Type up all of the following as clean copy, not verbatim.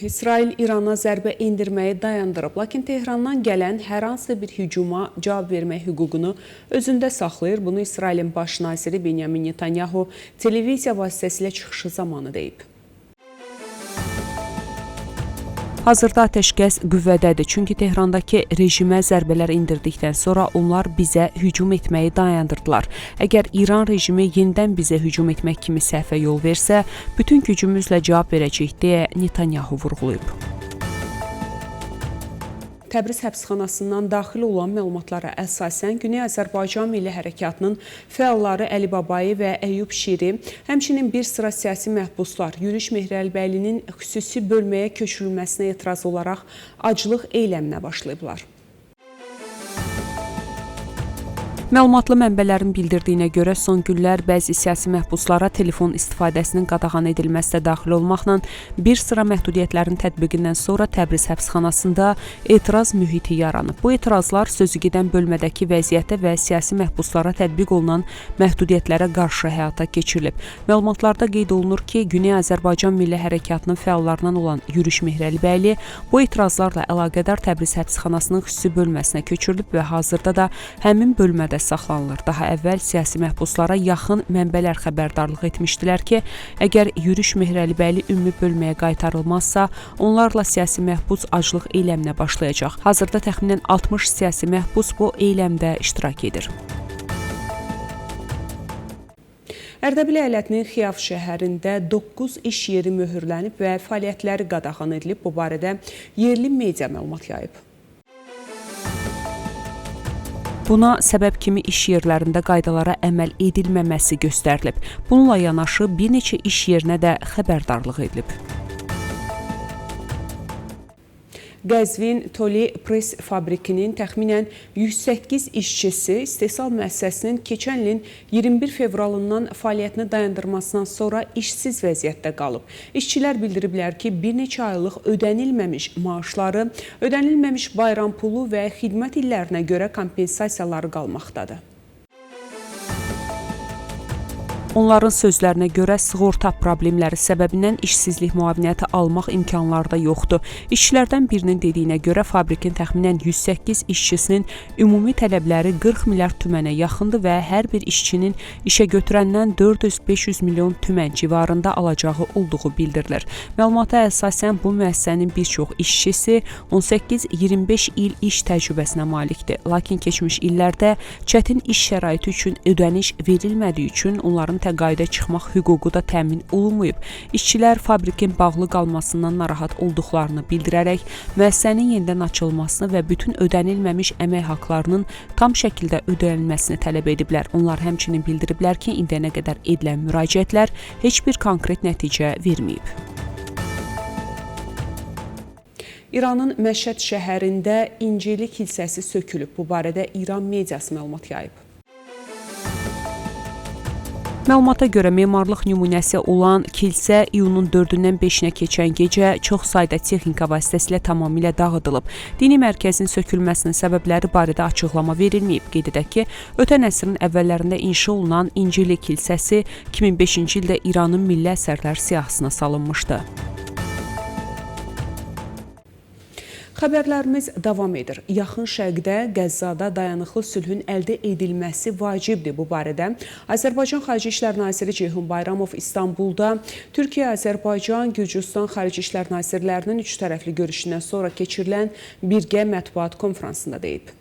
İsrail İrana zərbə endirməyi dayandırıb, lakin Tehrandan gələn hər hansı bir hücuma cavab vermək hüququnu özündə saxlayır. Bunu İsrailin baş naziri Benyamin Netanyahu televiziya vasitəsilə çıxışı zamanı deyib. Hazırda atəşkəs qüvvədədir, çünki Tehrandakı rejimə zərbələr indirdikdən sonra onlar bizə hücum etməyi dayandırdılar. Əgər İran rejimi yenidən bizə hücum etmək kimi səhvə yol versə, bütün gücümüzlə cavab verəcəyik, deyə Netanyahu vurğulayıb. Təbriz həbsxanasından daxil olan məlumatlara əsasən Güney Azərbaycan Milli Hərəkatının fəalları Əli Babayi və Əyyub Şiri, həmçinin bir sıra siyasi məhbuslar Yürüş Mehrəlbəylinin xüsusi bölməyə köçürülməsinə etiraz olaraq aclıq eyləminə başlayıblar. Məlumatlı mənbələrin bildirdiyinə görə son günlər bəzi siyasi məhbuslara telefon istifadəsinin qadağan edilməsi də daxil olmaqla bir sıra məhdudiyyətlərin tətbiqindən sonra Təbriz həbsxanasında etiraz mühiti yaranıb. Bu etirazlar sözügedən bölmədəki vəziyyətə və siyasi məhbuslara tətbiq olunan məhdudiyyətlərə qarşı həyata keçirilib. Məlumatlarda qeyd olunur ki, Güney Azərbaycan Milli Hərəkatının fəallarından olan Yürüş Mehrəlbəyli bu etirazlarla əlaqədar Təbriz həbsxanasının xüsusi bölməsinə köçürülüb və hazırda da həmin bölmədə saxlanılır. Daha əvvəl siyasi məhbuslara yaxın mənbələr xəbərdarlıq etmişdilər ki, əgər Yürüş Mehrəlbəyli ümumi bölməyə qaytarılmazsa, onlarla siyasi məhbus aclıq eyləminə başlayacaq. Hazırda təxminən 60 siyasi məhbus bu eyləmdə iştirak edir. Ərdəbil əyalətinin Xiyav şəhərində 9 iş yeri möhürlənib və fəaliyyətləri qadağan edilib. Bu barədə yerli media məlumat yayıb. Buna səbəb kimi iş yerlərində qaydalara əməl edilməməsi göstərilib. Bununla yanaşı bir neçə iş yerinə də xəbərdarlıq edilib. Qəzvin Toli Press fabrikinin təxminən 108 işçisi istehsal müəssisəsinin keçən ilin 21 fevralından fəaliyyətini dayandırmasından sonra işsiz vəziyyətdə qalıb. İşçilər bildiriblər ki, bir neçə aylıq ödənilməmiş maaşları, ödənilməmiş bayram pulu və xidmət illərinə görə kompensasiyaları qalmaqdadır. Onların sözlərinə görə sığorta problemləri səbəbindən işsizlik müavinəti almaq imkanları da yoxdur. İşçilərdən birinin dediyinə görə fabrikin təxminən 108 işçisinin ümumi tələbləri 40 milyard tümənə yaxındır və hər bir işçinin işə götürəndən 400-500 milyon tümən civarında alacağı olduğu bildirilir. Məlumata əsasən bu müəssisənin bir çox işçisi 18-25 il iş təcrübəsinə malikdir. Lakin keçmiş illərdə çətin iş şəraiti üçün ödəniş verilmədiyi üçün onların təqaüdə çıxmaq hüququ da təmin olunmayıb. İşçilər fabrikin bağlı qalmasından narahat olduqlarını bildirərək müəssisənin yenidən açılmasını və bütün ödənilməmiş əmək haqlarının tam şəkildə ödənilməsini tələb ediblər. Onlar həmçinin bildiriblər ki, indiyənə qədər edilən müraciətlər heç bir konkret nəticə verməyib. İranın Məşəd şəhərində İncili kilsəsi sökülüb. Bu barədə İran mediası məlumat yayıb. Məlumata görə memarlıq nümunəsi olan kilsə iyunun 4-dən 5-nə keçən gecə çox sayda texnika vasitəsilə tamamilə dağıdılıb. Dini mərkəzin sökülməsinin səbəbləri barədə açıqlama verilməyib. Qeyd edək ki, ötən əsrin əvvəllərində inşa olunan İncili kilsəsi 2005-ci ildə İranın milli əsərlər siyahısına salınmışdı. Xəbərlərimiz davam edir. Yaxın Şərqdə, Qəzzada dayanıqlı sülhün əldə edilməsi vacibdir. Bu barədə Azərbaycan Xarici İşlər Naziri Ceyhun Bayramov İstanbulda Türkiyə, Azərbaycan, Gürcüstan Xarici İşlər Nazirlərinin üç tərəfli görüşündən sonra keçirilən birgə mətbuat konfransında deyib.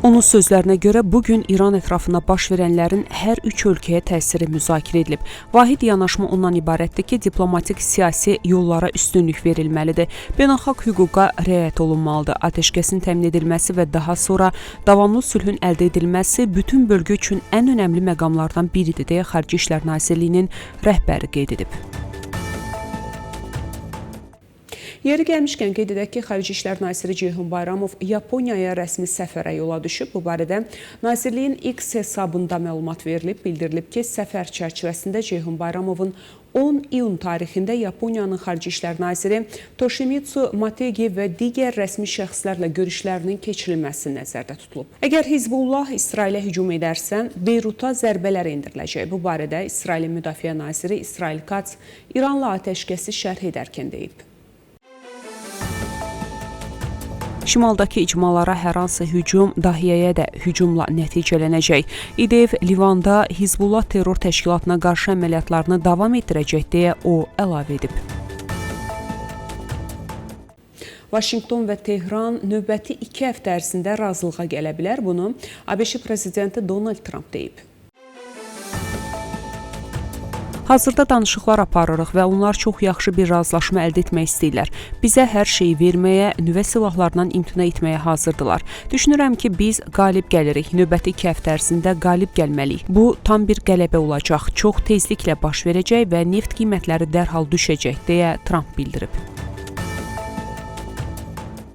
Onun sözlərinə görə bugün İran ətrafında baş verənlərin hər üç ölkəyə təsiri müzakirə edilib. Vahid yanaşma ondan ibarətdir ki, diplomatik siyasi yollara üstünlük verilməlidir. Beynəlxalq hüquqa riayət olunmalıdır. Atəşkəsin təmin edilməsi və daha sonra davamlı sülhün əldə edilməsi bütün bölgə üçün ən önəmli məqamlardan biridir, deyə Xarici İşlər Nazirliyinin rəhbəri qeyd edib. Yeri gəlmişkən qeyd edək ki, Xarici İşlər Naziri Ceyhun Bayramov Yaponiyaya rəsmi səfərə yola düşüb. Bu barədə Nazirliyin X hesabında məlumat verilib. Bildirilib ki, səfər çərçivəsində Ceyhun Bayramovun 10 iyun tarixində Yaponiyanın Xarici İşlər Naziri Toshimitsu Motegi və digər rəsmi şəxslərlə görüşlərinin keçirilməsi nəzərdə tutulub. Əgər Hizbullah İsrailə hücum edərsə, Beyruta zərbələr endiriləcək. Bu barədə İsrailin Müdafiə Naziri İsrail Katz İranla atəşkəsi şərh edərkən deyib. Şimaldakı icmalara hər hansı hücum Dahiyəyə də hücumla nəticələnəcək. İDF Livanda Hizbullah terror təşkilatına qarşı əməliyyatlarını davam etdirəcək deyə o əlavə edib. Vaşinqton və Tehran növbəti 2 həftə ərzində razılığa gələ bilər. Bunu ABŞ prezidenti Donald Trump deyib. Hazırda danışıqlar aparırıq və onlar çox yaxşı bir razılaşma əldə etmək istəyirlər. Bizə hər şeyi verməyə, nüvə silahlarından imtina etməyə hazırdılar. Düşünürəm ki, biz qalib gəlirik. Növbəti 2 həftə ərzində qalib gəlməliyik. Bu tam bir qələbə olacaq. Çox tezliklə baş verəcək və neft qiymətləri dərhal düşəcək, deyə Trump bildirib.